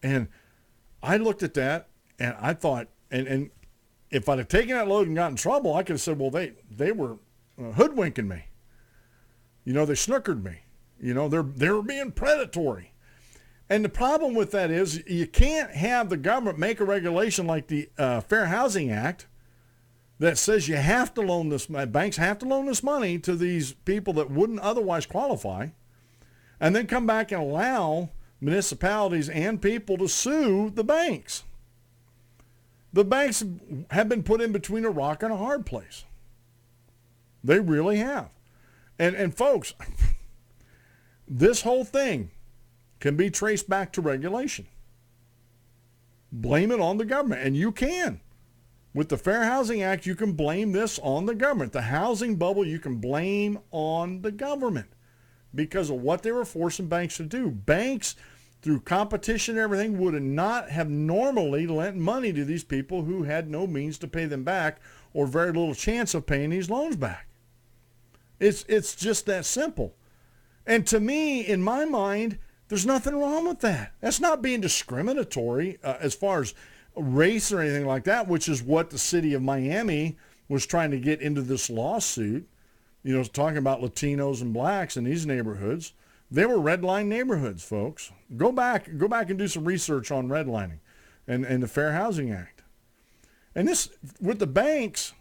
And I looked at that and I thought, and if I'd have taken that load and got in trouble, I could have said, well, they were hoodwinking me. They snookered me. They were being predatory. And the problem with that is you can't have the government make a regulation like the Fair Housing Act that says you have to loan this, banks have to loan this money to these people that wouldn't otherwise qualify, and then come back and allow municipalities and people to sue the banks. The banks have been put in between a rock and a hard place. They really have. And folks, this whole thing can be traced back to regulation. Blame it on the government, and you can. With the Fair Housing Act, you can blame this on the government. The housing bubble, you can blame on the government because of what they were forcing banks to do. Banks, through competition and everything, would not have normally lent money to these people who had no means to pay them back or very little chance of paying these loans back. It's just that simple. And to me, in my mind, there's nothing wrong with that. That's not being discriminatory as far as race or anything like that, which is what the city of Miami was trying to get into this lawsuit, talking about Latinos and blacks in these neighborhoods. They were redline neighborhoods, folks. Go back and do some research on redlining and the Fair Housing Act. And this, with the banks,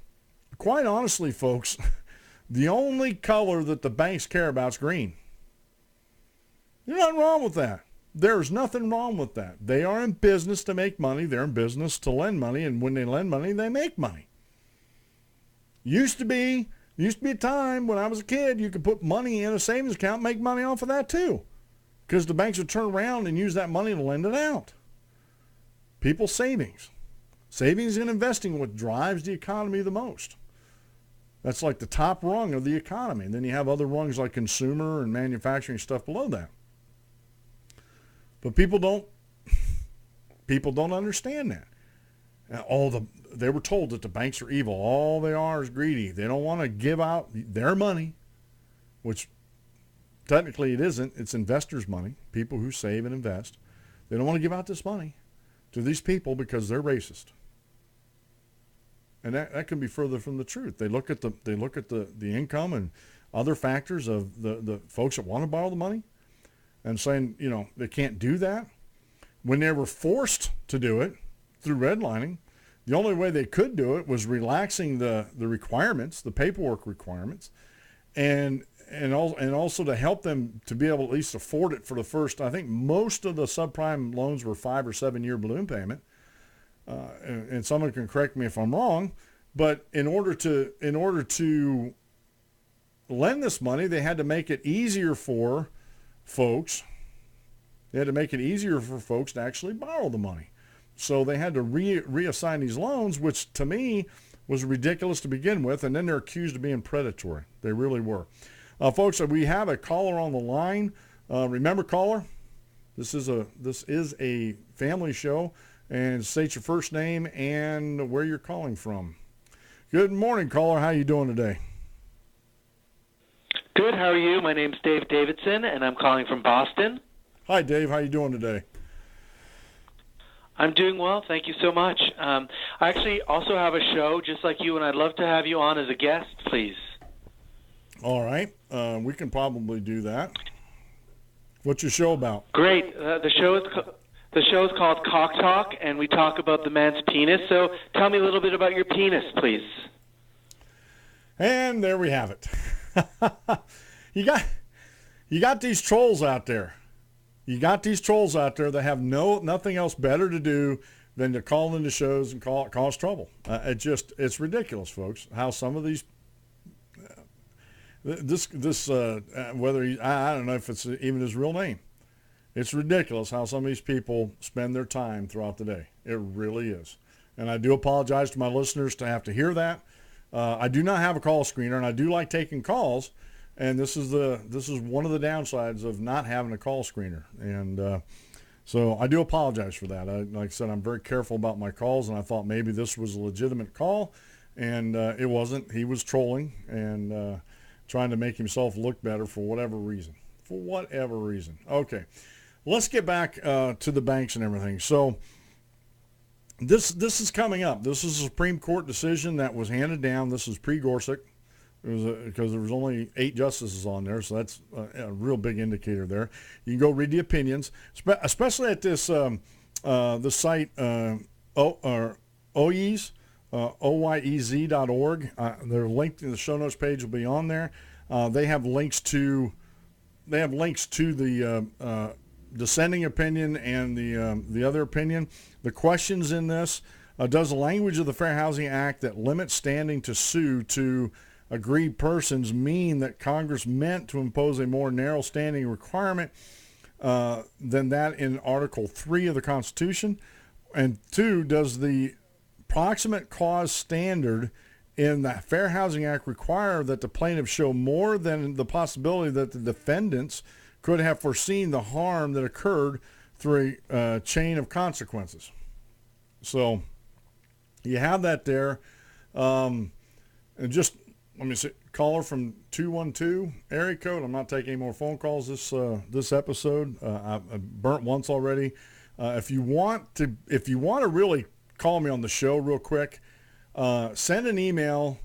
quite honestly, folks, the only color that the banks care about is green. There's nothing wrong with that. There's nothing wrong with that. They are in business to make money. They're in business to lend money, and when they lend money, they make money. Used to be a time when I was a kid, you could put money in a savings account and make money off of that too, because the banks would turn around and use that money to lend it out. People's savings. Savings and investing, what drives the economy the most. That's like the top rung of the economy. And then you have other rungs like consumer and manufacturing stuff below that. But people don't understand that. They were told that the banks are evil. All they are is greedy. They don't want to give out their money, which technically it isn't. It's investors' money, people who save and invest. They don't want to give out this money to these people because they're racist. And that can be further from the truth. They look at the income and other factors of the folks that want to borrow the money and saying, they can't do that. When they were forced to do it through redlining, the only way they could do it was relaxing the requirements, the paperwork requirements, and also to help them to be able to at least afford it for the first. I think most of the subprime loans were 5 or 7 year balloon payment. And someone can correct me if I'm wrong, but in order to lend this money, they had to make it easier for folks. They had to make it easier for folks to actually borrow the money. So they had to reassign these loans, which to me was ridiculous to begin with, and then they're accused of being predatory. They really were. Folks, we have a caller on the line. Remember, caller, this is a family show. And state your first name and where you're calling from. Good morning, caller. How you doing today? Good. How are you? My name's Dave Davidson, and I'm calling from Boston. Hi, Dave. How you doing today? I'm doing well. Thank you so much. I actually also have a show just like you, and I'd love to have you on as a guest, please. All right. We can probably do that. What's your show about? Great. The show is called Cock Talk, and we talk about the man's penis. So tell me a little bit about your penis, please. And there we have it. You got these trolls out there. You got these trolls out there that have nothing else better to do than to call into shows and cause trouble. It's ridiculous, folks, how some of these whether I don't know if it's even his real name. It's ridiculous how some of these people spend their time throughout the day. It really is. And I do apologize to my listeners to have to hear that. I do not have a call screener, and I do like taking calls. And this is one of the downsides of not having a call screener. And so I do apologize for that. Like I said, I'm very careful about my calls, and I thought maybe this was a legitimate call, and it wasn't. He was trolling and trying to make himself look better for whatever reason. Okay. Let's get back to the banks and everything. So this is coming up. This is a Supreme Court decision that was handed down. This is pre-Gorsuch. It was because there was only 8 justices on there, so that's a real big indicator there. You can go read the opinions, especially at this the site OYEZ, OYEZ.org. They're linked in the show notes page. Will be on there. They have links to the dissenting opinion and the other opinion. The questions in this: does the language of the Fair Housing Act that limits standing to sue to aggrieved persons mean that Congress meant to impose a more narrow standing requirement than that in Article 3 of the Constitution? And 2, does the proximate cause standard in the Fair Housing Act require that the plaintiff show more than the possibility that the defendants could have foreseen the harm that occurred through a chain of consequences? So you have that there. And just let me see, caller from 212 area code. I'm not taking any more phone calls this episode. I've burnt once already. If you want to really call me on the show real quick, send an email.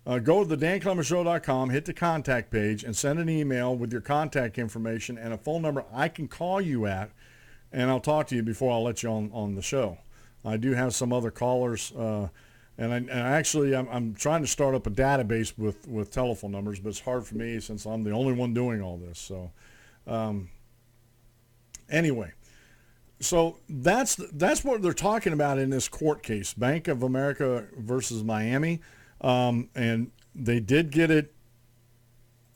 Go to the danclemershow.com, hit the contact page, and send an email with your contact information and a phone number I can call you at, and I'll talk to you before I'll let you on the show. I do have some other callers. And I'm trying to start up a database with telephone numbers, but it's hard for me since I'm the only one doing all this. So, anyway, so that's what they're talking about in this court case, Bank of America versus Miami, and they did get it.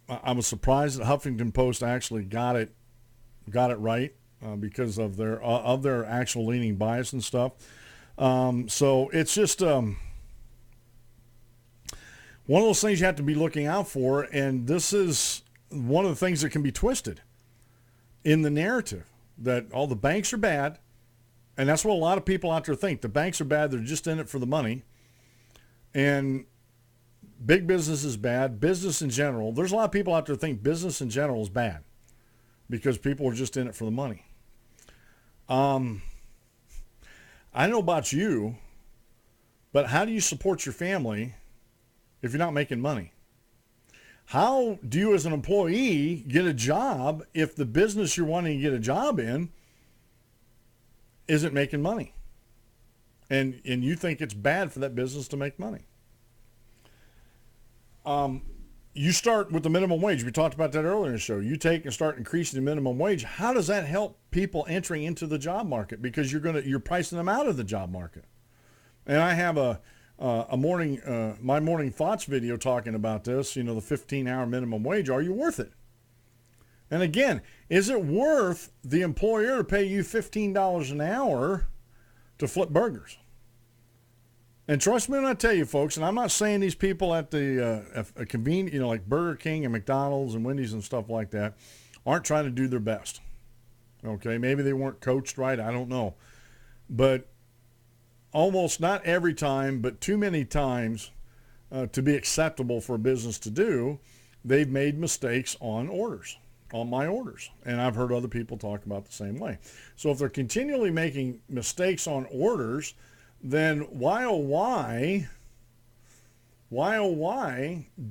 I was surprised that Huffington Post actually got it right because of their actual leaning bias and stuff. So it's just one of those things you have to be looking out for, and this is one of the things that can be twisted in the narrative, that all the banks are bad, and that's what a lot of people out there think. The banks are bad, they're just in it for the money, and big business is bad, business in general. There's a lot of people out there think business in general is bad because people are just in it for the money. I don't know about you, but how do you support your family if you're not making money? How do you as an employee get a job if the business you're wanting to get a job in isn't making money? And you think it's bad for that business to make money. You start with the minimum wage. We talked about that earlier in the show. You take and start increasing the minimum wage. How does that help people entering into the job market? Because you're pricing them out of the job market. And I have my morning thoughts video talking about this, the 15-hour minimum wage. Are you worth it? And again, is it worth the employer to pay you $15 an hour to flip burgers? And trust me when I tell you, folks, and I'm not saying these people at the convenient, like Burger King and McDonald's and Wendy's and stuff like that, aren't trying to do their best. Okay, maybe they weren't coached right. I don't know. But almost not every time, but too many times to be acceptable for a business to do, they've made mistakes on my orders. And I've heard other people talk about the same way. So if they're continually making mistakes on orders, then why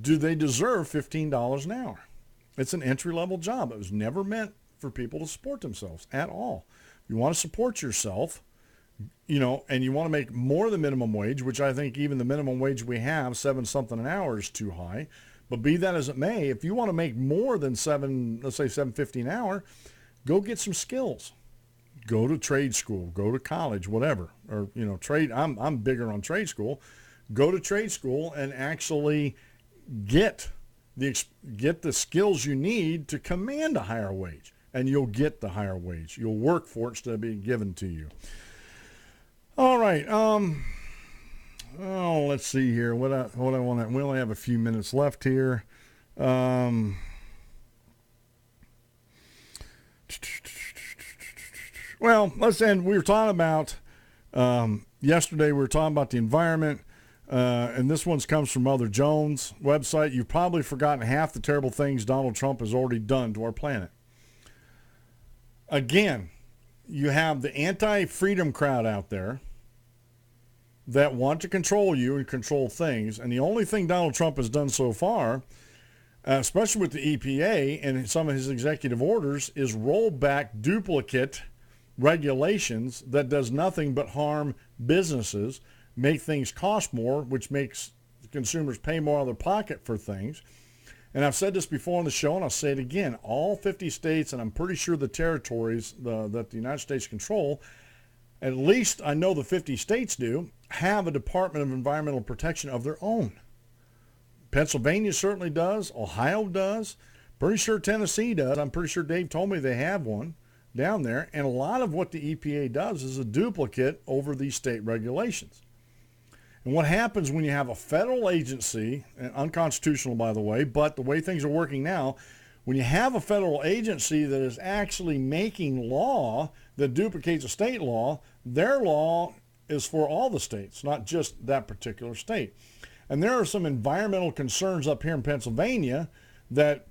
do they deserve $15 an hour? It's an entry-level job. It was never meant for people to support themselves at all. You want to support yourself, and you want to make more than minimum wage, which I think even the minimum wage we have, $7-something an hour, is too high. But be that as it may, if you want to make more than let's say $7.50 an hour, go get some skills. Go to trade school, go to college, whatever, or trade. I'm bigger on trade school. Go to trade school and actually get the skills you need to command a higher wage, and you'll get the higher wage. You'll work for it instead of being given to you. All right. Let's see here. What I want. We only have a few minutes left here. Well, let's end. We were talking about yesterday. We were talking about the environment, and this one comes from Mother Jones' website. You've probably forgotten half the terrible things Donald Trump has already done to our planet. Again, you have the anti-freedom crowd out there that want to control you and control things. And the only thing Donald Trump has done so far, especially with the EPA and some of his executive orders, is roll back duplicate regulations that does nothing but harm businesses, make things cost more, which makes consumers pay more out of their pocket for things. And I've said this before on the show, and I'll say it again. All 50 states, and I'm pretty sure the territories that the United States control, at least I know the 50 states do, have a Department of Environmental Protection of their own. Pennsylvania certainly does. Ohio does. Pretty sure Tennessee does. I'm pretty sure Dave told me they have one down there. And a lot of what the EPA does is a duplicate over these state regulations. And what happens when you have a federal agency, and unconstitutional by the way, but the way things are working now, when you have a federal agency that is actually making law that duplicates a state law, their law is for all the states, not just that particular state. And there are some environmental concerns up here in Pennsylvania that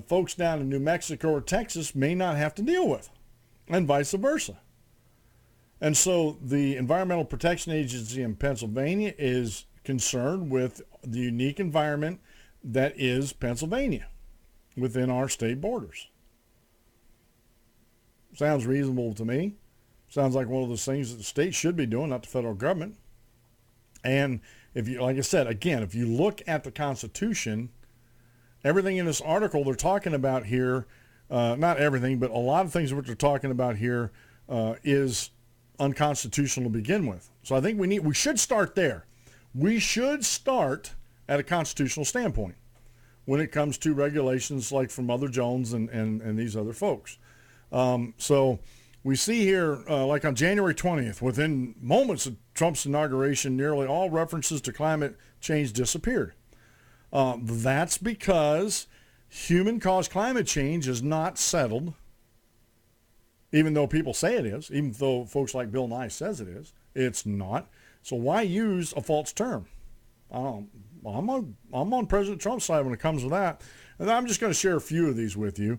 folks down in New Mexico or Texas may not have to deal with, and vice versa. And so the Environmental Protection Agency in Pennsylvania is concerned with the unique environment that is Pennsylvania within our state borders. Sounds reasonable to me. Sounds like one of those things that the state should be doing, not the federal government. And if you, like I said, again, if you look at the Constitution, everything in this article they're talking about here, not everything, but a lot of things what they're talking about here is unconstitutional to begin with. So I think we should start there. We should start at a constitutional standpoint when it comes to regulations like from Mother Jones and these other folks. So we see here, like on January 20th, within moments of Trump's inauguration, nearly all references to climate change disappeared. That's because human-caused climate change is not settled, even though people say it is, even though folks like Bill Nye says it is. It's not. So why use a false term? I'm on President Trump's side when it comes to that. And I'm just going to share a few of these with you.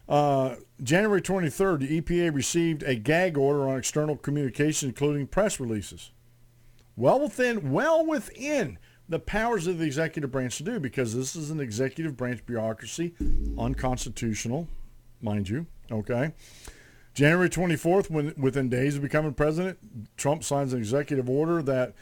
January 23rd, the EPA received a gag order on external communication, including press releases. Well within the powers of the executive branch to do, because this is an executive branch bureaucracy, unconstitutional, mind you, okay? January 24th, within days of becoming president, Trump signs an executive order that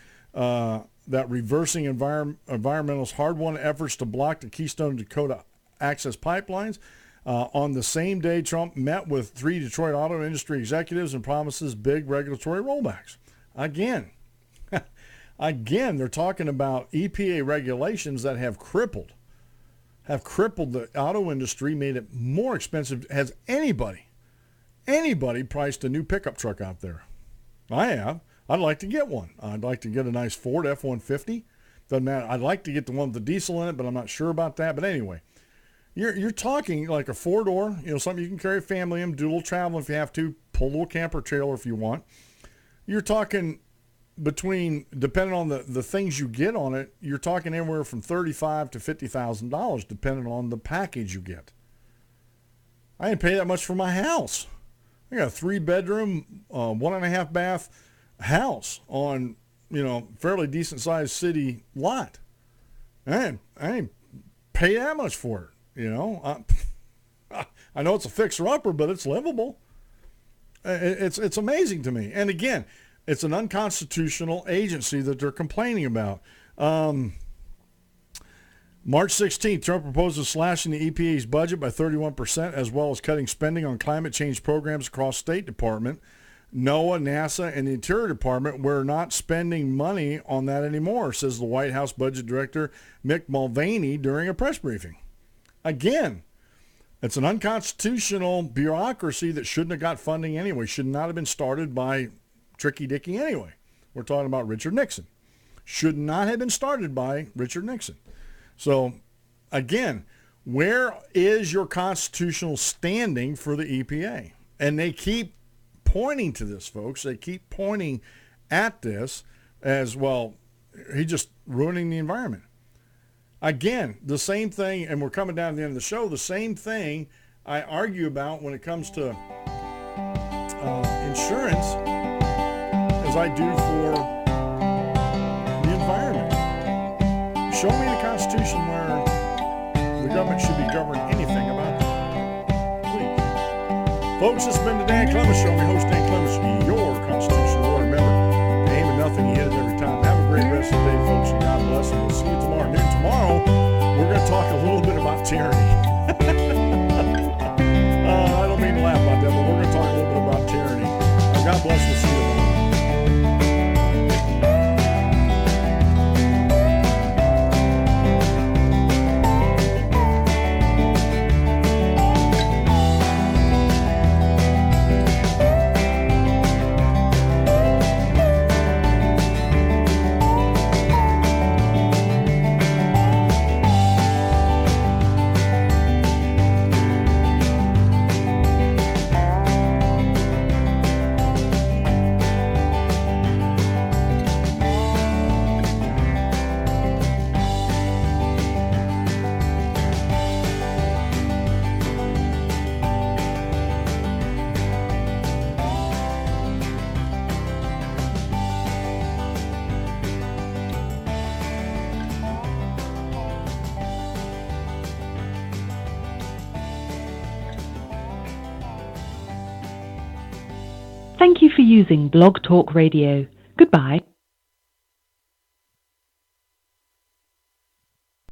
reversing environmentalist hard-won efforts to block the Keystone Dakota access pipelines. On the same day, Trump met with 3 Detroit auto industry executives and promises big regulatory rollbacks. Again, they're talking about EPA regulations that have crippled the auto industry, made it more expensive. Has anybody priced a new pickup truck out there? I have. I'd like to get one. I'd like to get a nice Ford F-150. Doesn't matter. I'd like to get the one with the diesel in it, but I'm not sure about that. But anyway, you're talking like a 4-door, something you can carry a family in, do a little traveling if you have to, pull a little camper trailer if you want. You're talking between, depending on the things you get on it, you're talking anywhere from $35,000 to $50,000, depending on the package you get. I didn't pay that much for my house. I got a 3-bedroom, 1.5 bath house on, fairly decent sized city lot. I ain't pay that much for it. I know it's a fixer-upper, but it's livable. It's amazing to me. And again, it's an unconstitutional agency that they're complaining about. March 16th, Trump proposes slashing the EPA's budget by 31%, as well as cutting spending on climate change programs across State Department, NOAA, NASA, and the Interior Department. We're not spending money on that anymore, says the White House Budget Director Mick Mulvaney during a press briefing. Again, it's an unconstitutional bureaucracy that shouldn't have got funding anyway, should not have been started by Tricky Dicky anyway. We're talking about Richard Nixon. Should not have been started by Richard Nixon. So, again, where is your constitutional standing for the EPA? And they keep pointing to this, folks. They keep pointing at this as, well, he's just ruining the environment. Again, the same thing, and we're coming down to the end of the show, the same thing I argue about when it comes to insurance as I do for Show me the Constitution where the government should be governing anything about that. Please. Folks, this has been the Dan Clemens Show. I'm your host, Dan Clemens, your constitutional lawyer. Remember, you aim at nothing, you hit it every time. Have a great rest of the day, folks, and God bless. And we'll see you tomorrow noon. Tomorrow, we're going to talk a little bit about tyranny. I don't mean to laugh about that, but we're going to talk a little bit about tyranny. God bless. We'll see you tomorrow. Thank you for using Blog Talk Radio. Goodbye.